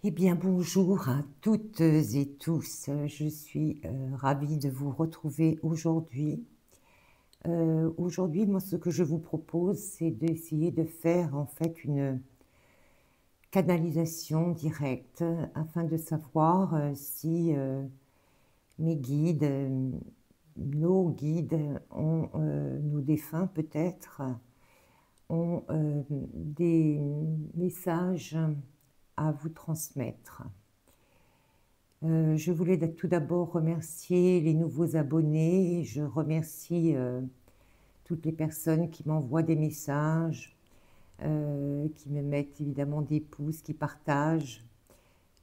Eh bien, bonjour à toutes et tous. Je suis ravie de vous retrouver aujourd'hui. Aujourd'hui, moi, ce que je vous propose, c'est d'essayer de faire en fait une canalisation directe afin de savoir si mes guides, nos guides, nos défunts peut-être, ont des messages à vous transmettre. Je voulais tout d'abord remercier les nouveaux abonnés. Je remercie toutes les personnes qui m'envoient des messages, qui me mettent évidemment des pouces, qui partagent.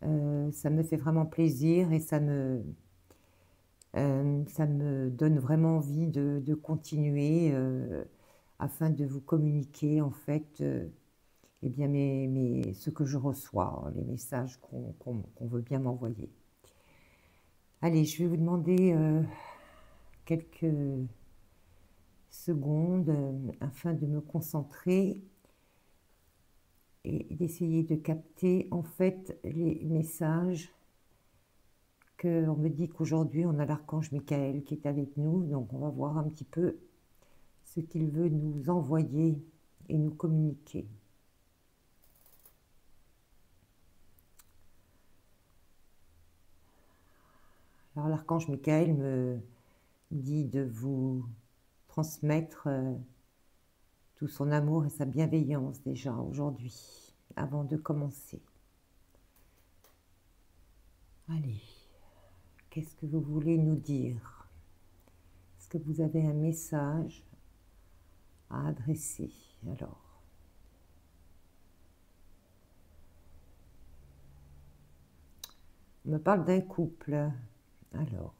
Ça me fait vraiment plaisir et ça me donne vraiment envie de continuer afin de vous communiquer en fait eh bien ce que je reçois, les messages qu'on veut bien m'envoyer. Allez, je vais vous demander quelques secondes afin de me concentrer et d'essayer de capter en fait les messages qu'on me dit qu'aujourd'hui on a l'archange Michael qui est avec nous. Donc on va voir un petit peu ce qu'il veut nous envoyer et nous communiquer. Alors l'archange Michael me dit de vous transmettre tout son amour et sa bienveillance déjà aujourd'hui, avant de commencer. Allez, qu'est-ce que vous voulez nous dire? Est-ce que vous avez un message à adresser? Alors, on me parle d'un couple. Alors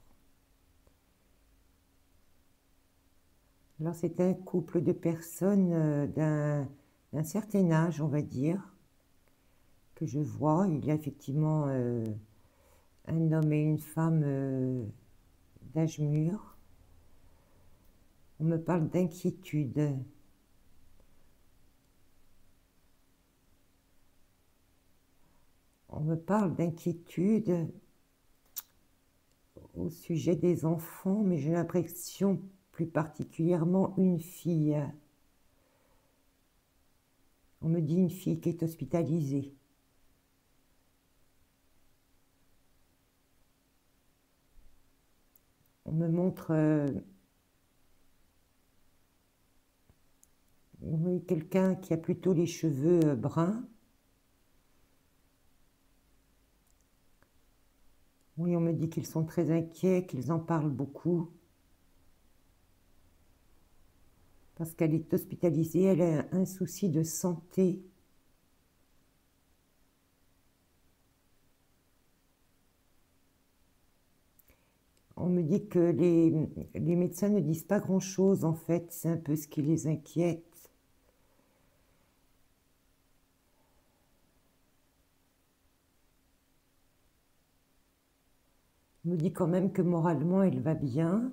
c'est un couple de personnes d'un certain âge, on va dire, que je vois. Il y a effectivement un homme et une femme d'âge mûr. On me parle d'inquiétude. On me parle d'inquiétude au sujet des enfants, mais j'ai l'impression plus particulièrement une fille. On me dit une fille qui est hospitalisée. On me montre oui, quelqu'un qui a plutôt les cheveux bruns. Oui, on me dit qu'ils sont très inquiets, qu'ils en parlent beaucoup. Parce qu'elle est hospitalisée, elle a un souci de santé. On me dit que les médecins ne disent pas grand-chose, en fait. C'est un peu ce qui les inquiète. On me dit quand même que moralement, elle va bien.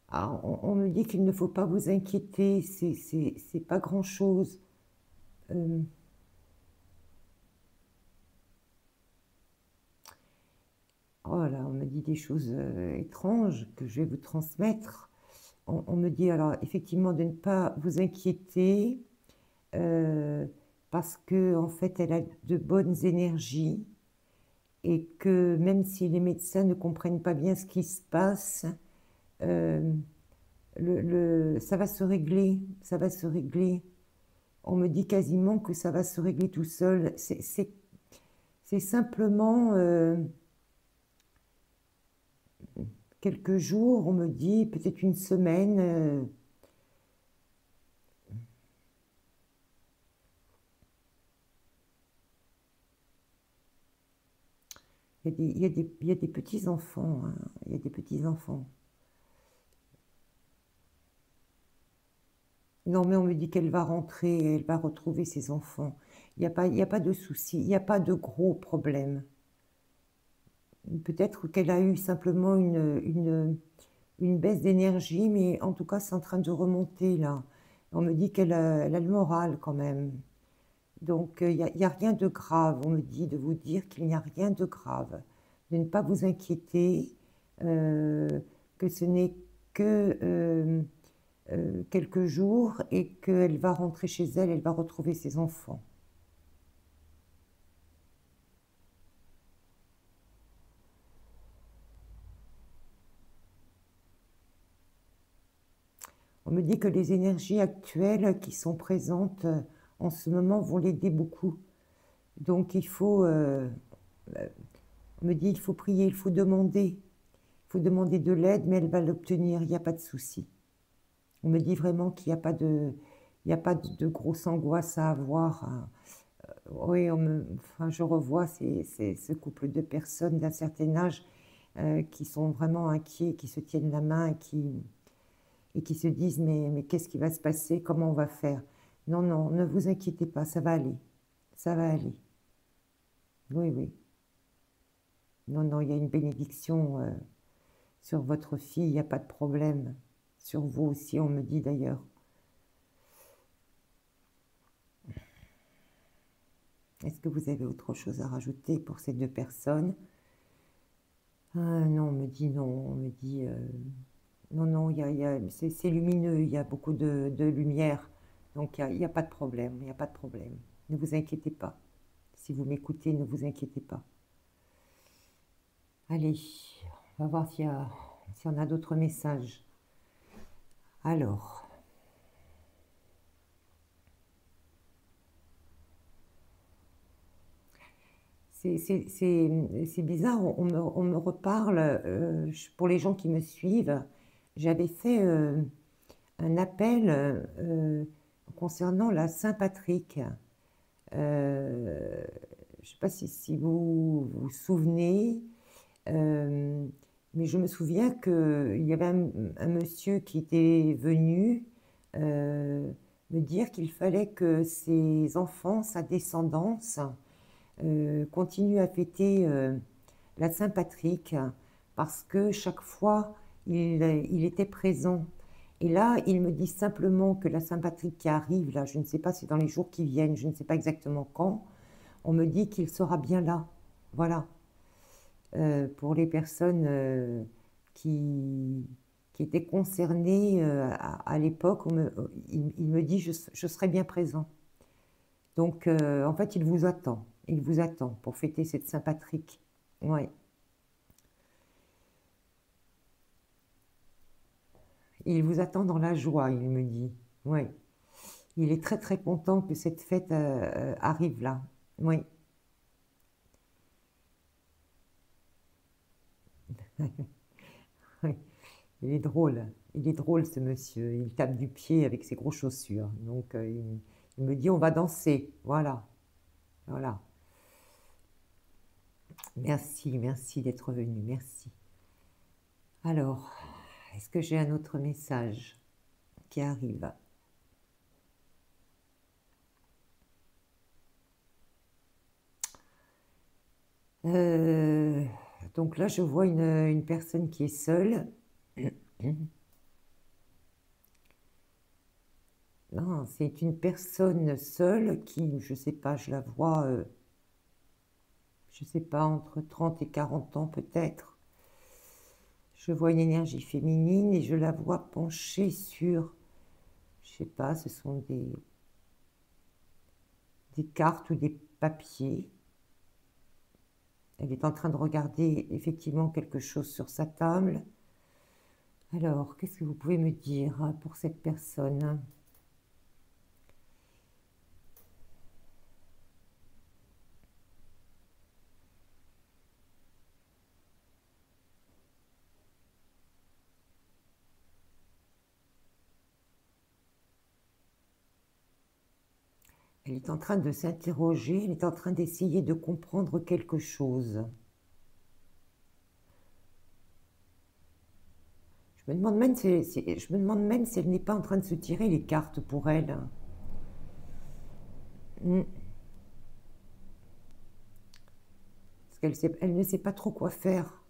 Alors, on me dit qu'il ne faut pas vous inquiéter, c'est pas grand-chose. Voilà, on me dit des choses étranges que je vais vous transmettre. On me dit alors effectivement de ne pas vous inquiéter parce que en fait elle a de bonnes énergies et que même si les médecins ne comprennent pas bien ce qui se passe, euh, ça va se régler, ça va se régler. On me dit quasiment que ça va se régler tout seul. C'est simplement quelques jours, on me dit, peut-être une semaine. Il y a des petits-enfants, hein, il y a des petits-enfants. Non, mais on me dit qu'elle va rentrer, elle va retrouver ses enfants. Il y a pas de souci, il n'y a pas de gros problème. Peut-être qu'elle a eu simplement une baisse d'énergie, mais en tout cas, c'est en train de remonter là. On me dit elle a le moral quand même. Donc, y a rien de grave. On me dit de vous dire qu'il n'y a rien de grave, de ne pas vous inquiéter, que ce n'est que quelques jours et qu'elle va rentrer chez elle, elle va retrouver ses enfants. On me dit que les énergies actuelles qui sont présentes en ce moment vont l'aider beaucoup. Donc il faut, on me dit, il faut prier, il faut demander. Il faut demander de l'aide, mais elle va l'obtenir, il n'y a pas de souci. On me dit vraiment qu'il n'y a pas de, il n'y a pas de grosse angoisse à avoir, hein. Oui, enfin, je revois ce couple de personnes d'un certain âge qui sont vraiment inquiets, qui se tiennent la main et qui se disent mais qu'est-ce qui va se passer? Comment on va faire? Non, non, ne vous inquiétez pas, ça va aller. Ça va aller. Oui, oui. Non, non, il y a une bénédiction sur votre fille, il n'y a pas de problème. Sur vous aussi, on me dit d'ailleurs. Est-ce que vous avez autre chose à rajouter pour ces deux personnes? Ah, non, on me dit non, on me dit non, non, c'est lumineux, il y a beaucoup de lumière, donc il y a pas de problème, il n'y a pas de problème. Ne vous inquiétez pas. Si vous m'écoutez, ne vous inquiétez pas. Allez, on va voir s'il y en a d'autres messages. Alors, c'est bizarre, on me reparle, pour les gens qui me suivent, j'avais fait un appel concernant la Saint-Patrick. Je ne sais pas si vous vous souvenez, mais je me souviens qu'il y avait un monsieur qui était venu me dire qu'il fallait que ses enfants, sa descendance, continuent à fêter la Saint-Patrick parce que chaque fois, il était présent. Et là, il me dit simplement que la Saint-Patrick qui arrive, là, je ne sais pas si dans les jours qui viennent, je ne sais pas exactement quand, on me dit qu'il sera bien là. Voilà. Pour les personnes qui, qui étaient concernées à l'époque, il me dit je serai bien présent. Donc, en fait, il vous attend. Il vous attend pour fêter cette Saint-Patrick. Ouais. Il vous attend dans la joie, il me dit. Ouais. Il est très très content que cette fête arrive là. Oui. Oui. Il est drôle ce monsieur. Il tape du pied avec ses grosses chaussures. Donc il me dit on va danser. Voilà. Voilà. Merci, merci d'être venu. Merci. Alors, est-ce que j'ai un autre message qui arrive? Euh, donc là, je vois une personne qui est seule. Non, c'est une personne seule qui, je sais pas, je la vois, je sais pas, entre 30 et 40 ans peut-être. Je vois une énergie féminine et je la vois penchée sur, je sais pas, ce sont des cartes ou des papiers. Elle est en train de regarder effectivement quelque chose sur sa table. Alors, qu'est-ce que vous pouvez me dire pour cette personne? Elle est en train de s'interroger, elle est en train d'essayer de comprendre quelque chose. Je me demande même je me demande même si elle n'est pas en train de se tirer les cartes pour elle. Hmm. Parce elle ne sait pas trop quoi faire,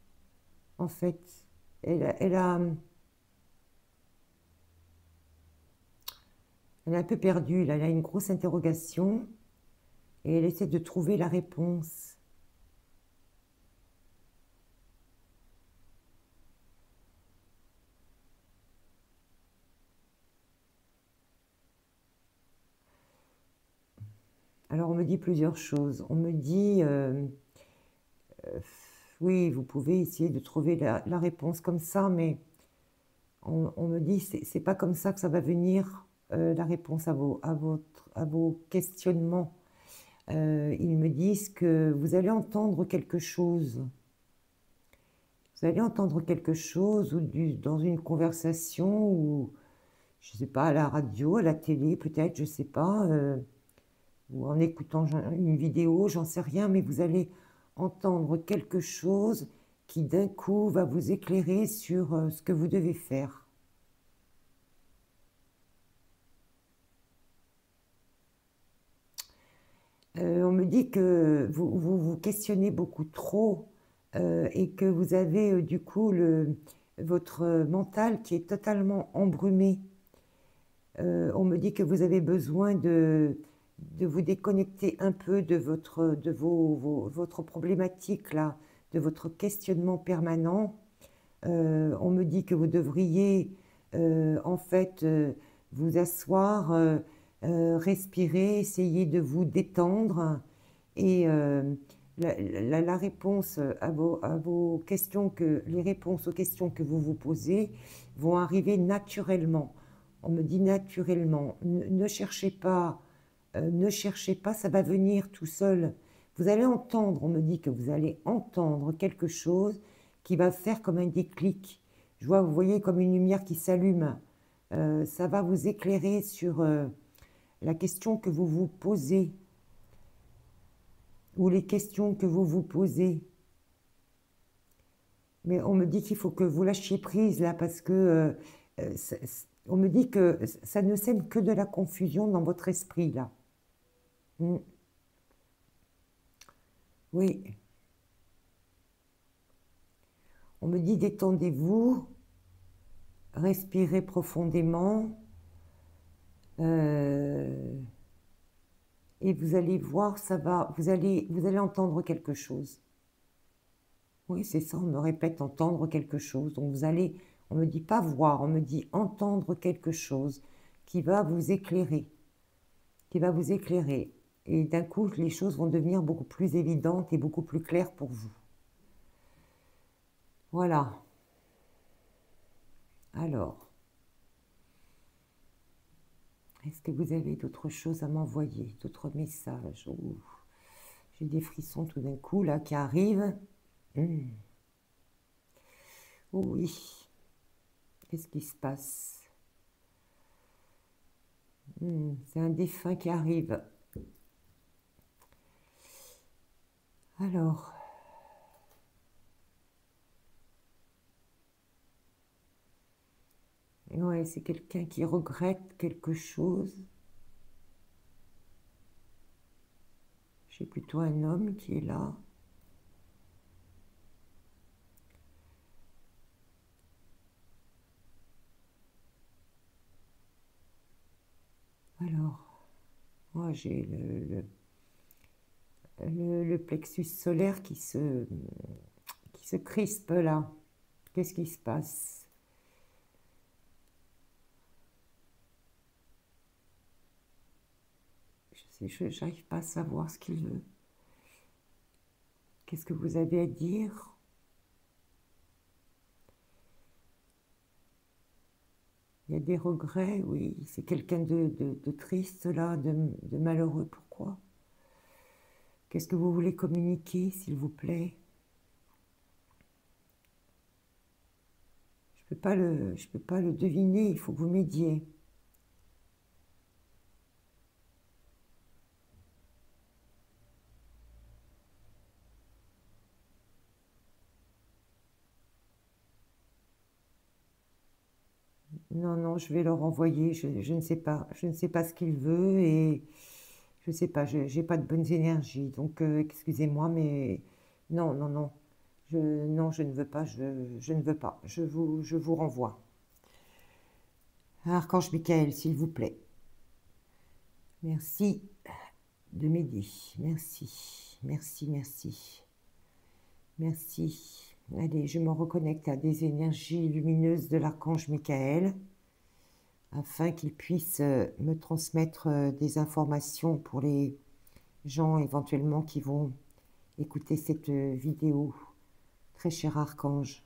en fait. Elle a, Elle est un peu perdue, là, elle a une grosse interrogation et elle essaie de trouver la réponse. Alors on me dit plusieurs choses. On me dit, oui, vous pouvez essayer de trouver la réponse comme ça, mais on me dit, c'est pas comme ça que ça va venir, la réponse à vos questionnements. Ils me disent que vous allez entendre quelque chose. Vous allez entendre quelque chose ou dans une conversation ou, je sais pas, à la radio, à la télé peut-être, je sais pas, ou en écoutant une vidéo, j'en sais rien, mais vous allez entendre quelque chose qui d'un coup va vous éclairer sur ce que vous devez faire. On me dit que vous questionnez beaucoup trop et que vous avez du coup votre mental qui est totalement embrumé. On me dit que vous avez besoin de vous déconnecter un peu de votre problématique là, de votre questionnement permanent. On me dit que vous devriez en fait vous asseoir, respirer, essayer de vous détendre et la réponse à vos questions les réponses aux questions que vous vous posez vont arriver naturellement. On me dit naturellement, ne cherchez pas, ne cherchez pas, ça va venir tout seul. Vous allez entendre, on me dit que vous allez entendre quelque chose qui va faire comme un déclic. Je vois, vous voyez, comme une lumière qui s'allume. Ça va vous éclairer sur la question que vous vous posez ou les questions que vous vous posez. Mais on me dit qu'il faut que vous lâchiez prise là parce que on me dit que ça ne sème que de la confusion dans votre esprit là. Mm. Oui. On me dit détendez-vous, respirez profondément et vous allez voir, ça va, vous allez entendre quelque chose. Oui, c'est ça, on me répète entendre quelque chose. Donc vous allez, on me dit pas voir, on me dit entendre quelque chose qui va vous éclairer, qui va vous éclairer. Et d'un coup, les choses vont devenir beaucoup plus évidentes et beaucoup plus claires pour vous. Voilà. Alors, est-ce que vous avez d'autres choses à m'envoyer, d'autres messages? Ouh, j'ai des frissons tout d'un coup là qui arrivent. Oh oui. Qu'est-ce qui se passe? C'est un défunt qui arrive. Alors, ouais, c'est quelqu'un qui regrette quelque chose. J'ai plutôt un homme qui est là. Alors, moi j'ai le plexus solaire qui se crispe là. Qu'est-ce qui se passe? Je n'arrive pas à savoir ce qu'il veut. Qu'est-ce que vous avez à dire? Il y a des regrets, oui. C'est quelqu'un de triste là, de malheureux. Pourquoi? Qu'est-ce que vous voulez communiquer, s'il vous plaît? Je peux pas le deviner, il faut que vous m'aidiez. Non, non, je vais leur envoyer, je ne sais pas. Je ne sais pas ce qu'il veut et je ne sais pas, je n'ai pas de bonnes énergies. Donc, excusez-moi, mais non, non, non. Non, je ne veux pas, je ne veux pas. Je vous renvoie. Archange Michael, s'il vous plaît. Merci de m'aider. Merci, merci, merci. Merci. Allez, je me reconnecte à des énergies lumineuses de l'archange Michael afin qu'il puisse me transmettre des informations pour les gens éventuellement qui vont écouter cette vidéo. Très cher archange.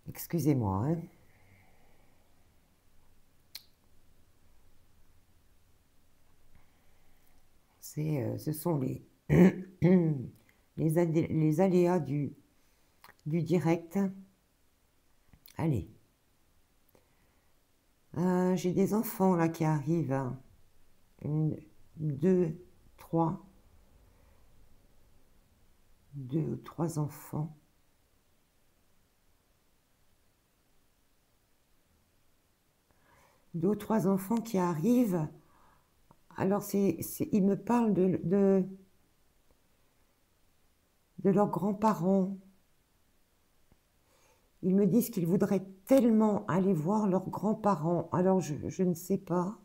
Excusez-moi, hein. Ce sont les, les aléas du direct. Allez. J'ai des enfants là qui arrivent. Une, deux, trois. Deux ou trois enfants. Deux ou trois enfants qui arrivent. Alors, ils me parlent de leurs grands-parents. Ils me disent qu'ils voudraient tellement aller voir leurs grands-parents. Alors, je ne sais pas.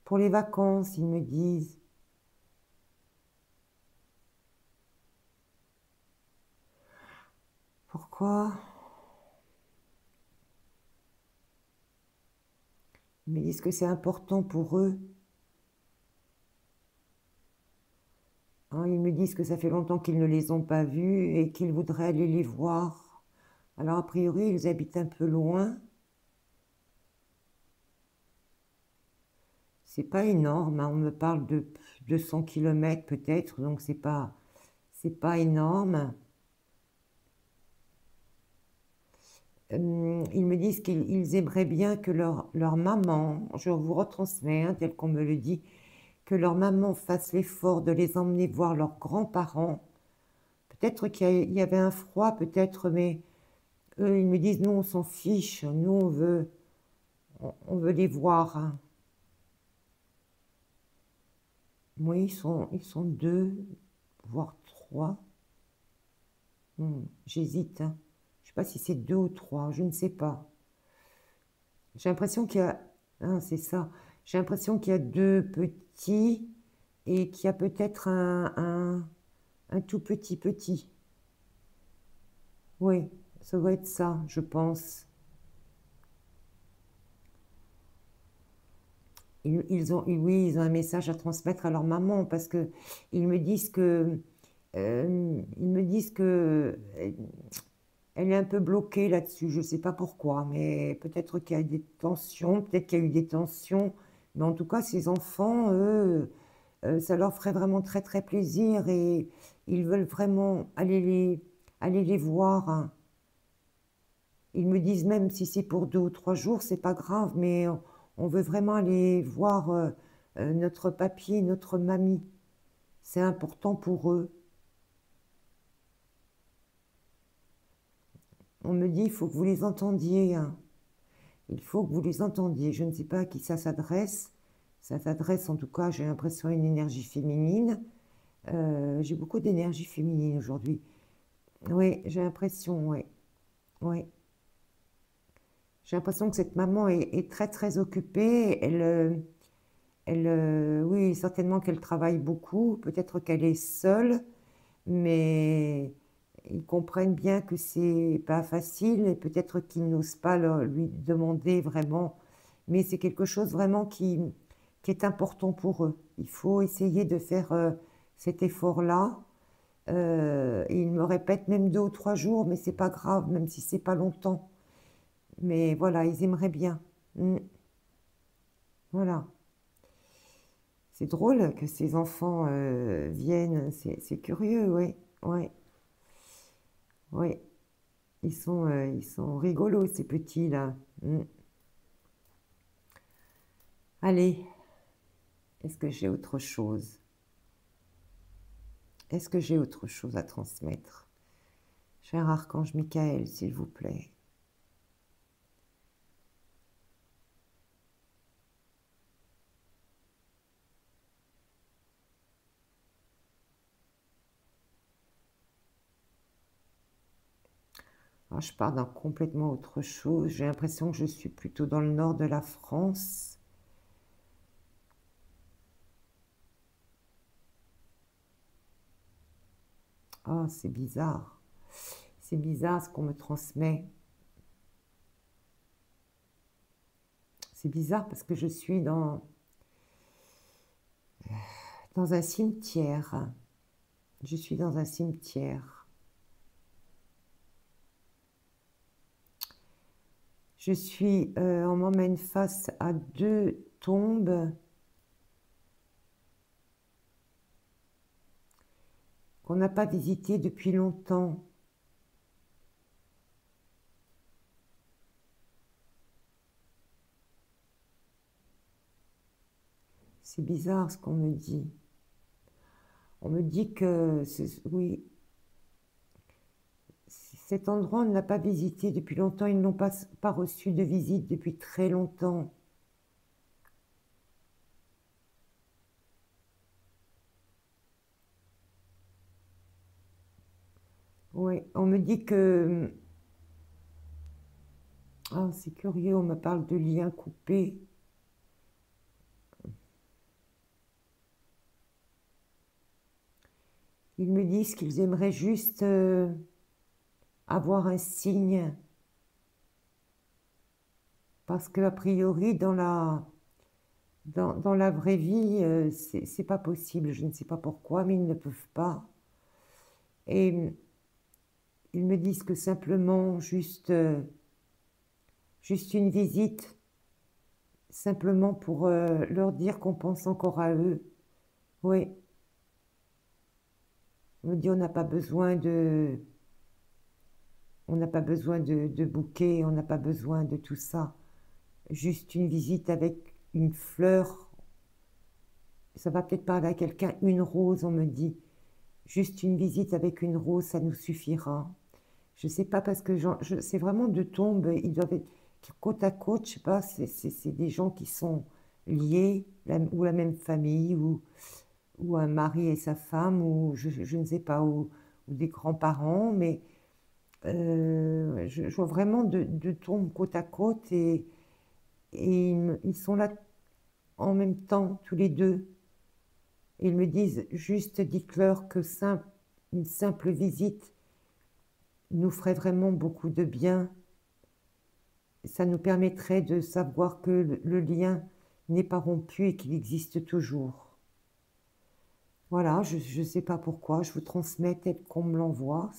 Pour les vacances, ils me disent. Pourquoi? Ils me disent que c'est important pour eux. Hein, ils me disent que ça fait longtemps qu'ils ne les ont pas vus et qu'ils voudraient aller les voir. Alors, a priori, ils habitent un peu loin. C'est pas énorme, hein. On me parle de 200 km peut-être, donc c'est pas énorme. Ils me disent qu'ils aimeraient bien que leur maman, je vous retransmets, hein, tel qu'on me le dit, que leur maman fasse l'effort de les emmener voir leurs grands-parents. Peut-être qu'il y avait un froid, peut-être, mais eux, ils me disent, nous, on s'en fiche, nous, on veut les voir, hein. Oui, ils sont deux, voire trois. J'hésite, hein. Je ne sais pas si c'est deux ou trois, je ne sais pas. J'ai l'impression qu'il y a... hein, c'est ça. J'ai l'impression qu'il y a deux petits et qu'il y a peut-être un tout petit petit. Oui, ça doit être ça, je pense. Oui, ils ont un message à transmettre à leur maman parce que ils me disent que, ils me disent que elle est un peu bloquée là-dessus. Je ne sais pas pourquoi, mais peut-être qu'il y a des tensions, peut-être qu'il y a eu des tensions. Mais en tout cas, ces enfants, eux, ça leur ferait vraiment très très plaisir et ils veulent vraiment aller les voir, hein. Ils me disent même si c'est pour 2 ou 3 jours, c'est pas grave, mais on veut vraiment aller voir notre papy et notre mamie. C'est important pour eux. On me dit, il faut que vous les entendiez, hein. Il faut que vous les entendiez. Je ne sais pas à qui ça s'adresse. Ça s'adresse en tout cas, j'ai l'impression, à une énergie féminine. J'ai beaucoup d'énergie féminine aujourd'hui. Oui, j'ai l'impression, oui. Oui. J'ai l'impression que cette maman est très très occupée. Oui, certainement qu'elle travaille beaucoup. Peut-être qu'elle est seule, mais ils comprennent bien que c'est pas facile et peut-être qu'ils n'osent pas lui demander vraiment. Mais c'est quelque chose vraiment qui est important pour eux. Il faut essayer de faire cet effort-là. Et ils me répètent même 2 ou 3 jours, mais c'est pas grave, même si c'est pas longtemps. Mais voilà, ils aimeraient bien. Voilà. C'est drôle que ces enfants viennent, c'est curieux, oui, oui, oui. Ils sont rigolos, ces petits-là. Allez, est-ce que j'ai autre chose? Est-ce que j'ai autre chose à transmettre? Cher archange Michael, s'il vous plaît. Alors, je pars dans complètement autre chose. J'ai l'impression que je suis plutôt dans le nord de la France. Oh, c'est bizarre. C'est bizarre ce qu'on me transmet. C'est bizarre parce que je suis dans un cimetière. Je suis dans un cimetière. On m'emmène face à deux tombes qu'on n'a pas visitées depuis longtemps. C'est bizarre ce qu'on me dit. On me dit que, oui, cet endroit, on ne l'a pas visité depuis longtemps. Ils n'ont pas reçu de visite depuis très longtemps. Oui, on me dit que... Ah, c'est curieux, on me parle de liens coupés. Ils me disent qu'ils aimeraient juste avoir un signe. Parce que, a priori, dans la vraie vie, c'est pas possible. Je ne sais pas pourquoi, mais ils ne peuvent pas. Et ils me disent que simplement, juste une visite, simplement pour leur dire qu'on pense encore à eux. Oui, on me dit on n'a pas besoin de bouquet, on n'a pas besoin de tout ça. Juste une visite avec une fleur, ça va peut-être parler à quelqu'un, une rose, on me dit. Juste une visite avec une rose, ça nous suffira. Je sais pas parce que c'est vraiment deux tombes, ils doivent être côte à côte, je sais pas, c'est des gens qui sont liés, ou la même famille, ou un mari et sa femme, ou je ne sais pas, ou des grands-parents, mais je vois vraiment deux tombes côte à côte et ils sont là en même temps, tous les deux. Et ils me disent juste, dites-leur que une simple visite nous ferait vraiment beaucoup de bien. Ça nous permettrait de savoir que le lien n'est pas rompu et qu'il existe toujours. Voilà, je ne sais pas pourquoi, je vous transmets tel qu'on me l'envoie.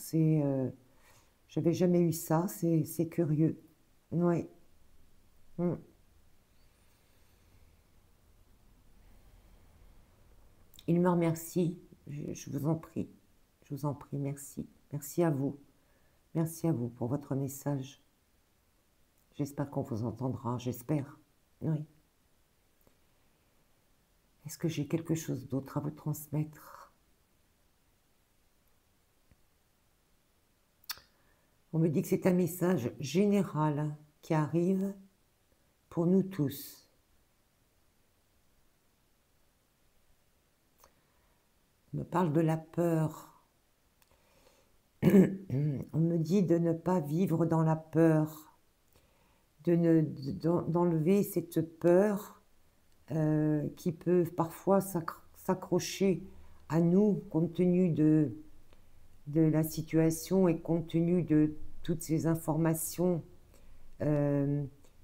J'avais jamais eu ça, c'est curieux. Oui. Mm. Il me remercie, je vous en prie. Je vous en prie, merci. Merci à vous. Merci à vous pour votre message. J'espère qu'on vous entendra, j'espère. Oui. Est-ce que j'ai quelque chose d'autre à vous transmettre? On me dit que c'est un message général qui arrive pour nous tous. On me parle de la peur. On me dit de ne pas vivre dans la peur, d'enlever cette peur qui peut parfois s'accrocher à nous compte tenu de la situation et compte tenu de toutes ces informations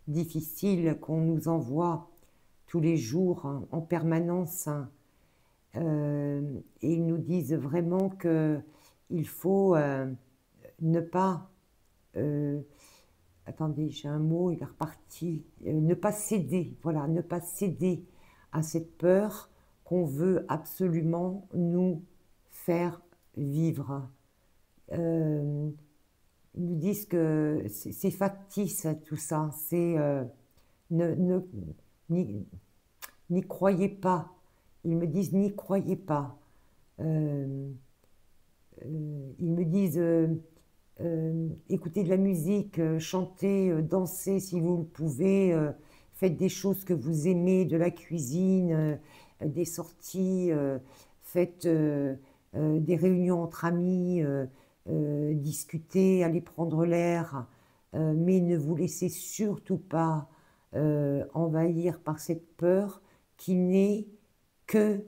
difficiles qu'on nous envoie tous les jours, hein, en permanence. Hein. Et ils nous disent vraiment qu'il faut ne pas... attendez, j'ai un mot, il est reparti. Ne pas céder, voilà, ne pas céder à cette peur qu'on veut absolument nous faire vivre. Ils nous disent que c'est factice tout ça, n'y croyez pas. Ils me disent n'y croyez pas. Ils me disent écoutez de la musique, chantez, dansez si vous le pouvez, faites des choses que vous aimez, de la cuisine, des sorties, faites des réunions entre amis, discuter, aller prendre l'air, mais ne vous laissez surtout pas envahir par cette peur qui n'est que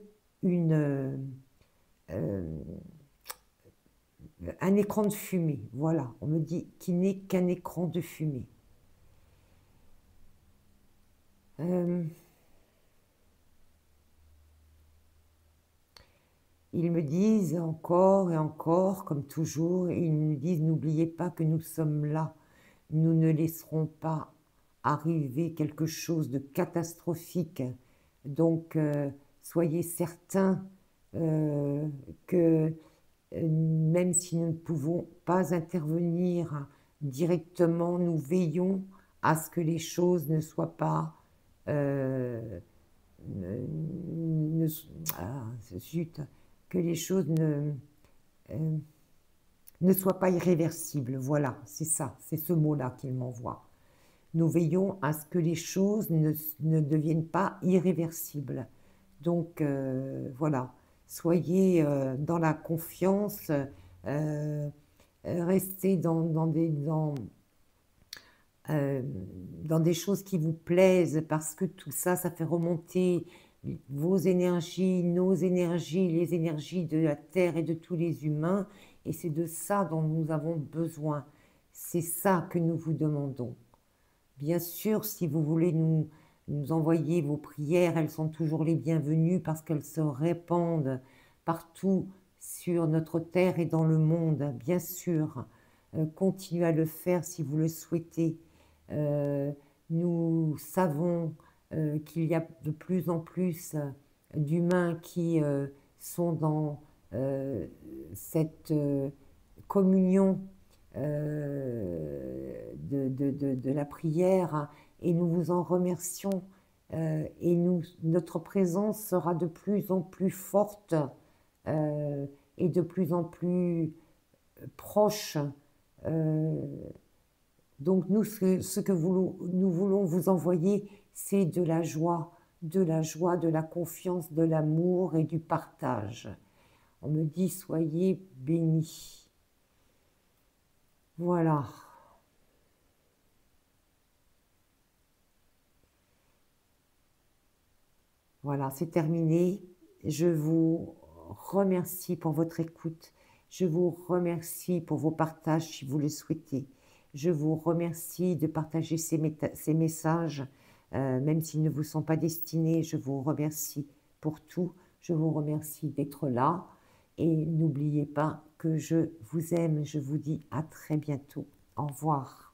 un écran de fumée. Voilà, on me dit qu'il n'est qu'un écran de fumée. Ils me disent encore et encore, comme toujours, ils me disent n'oubliez pas que nous sommes là, nous ne laisserons pas arriver quelque chose de catastrophique. Donc, soyez certains que même si nous ne pouvons pas intervenir directement, nous veillons à ce que les choses ne soient pas zut, que les choses ne soient pas irréversibles. Voilà, c'est ça, c'est ce mot-là qu'il m'envoie. Nous veillons à ce que les choses ne deviennent pas irréversibles. Donc, voilà, soyez dans la confiance, restez dans des choses qui vous plaisent, parce que tout ça, ça fait remonter vos énergies, nos énergies, les énergies de la Terre et de tous les humains, et c'est de ça dont nous avons besoin. C'est ça que nous vous demandons. Bien sûr, si vous voulez nous envoyer vos prières, elles sont toujours les bienvenues parce qu'elles se répandent partout sur notre terre et dans le monde. Bien sûr, continuez à le faire si vous le souhaitez. Nous savons qu'il y a de plus en plus d'humains qui sont dans cette communion de la prière, et nous vous en remercions, et notre présence sera de plus en plus forte et de plus en plus proche. Donc nous, ce que nous voulons vous envoyer, c'est de la joie, de la confiance, de l'amour et du partage. On me dit, soyez bénis. Voilà. Voilà, c'est terminé. Je vous remercie pour votre écoute. Je vous remercie pour vos partages si vous le souhaitez. Je vous remercie de partager ces messages, même s'ils ne vous sont pas destinés. Je vous remercie pour tout. Je vous remercie d'être là. Et n'oubliez pas que je vous aime. Je vous dis à très bientôt. Au revoir.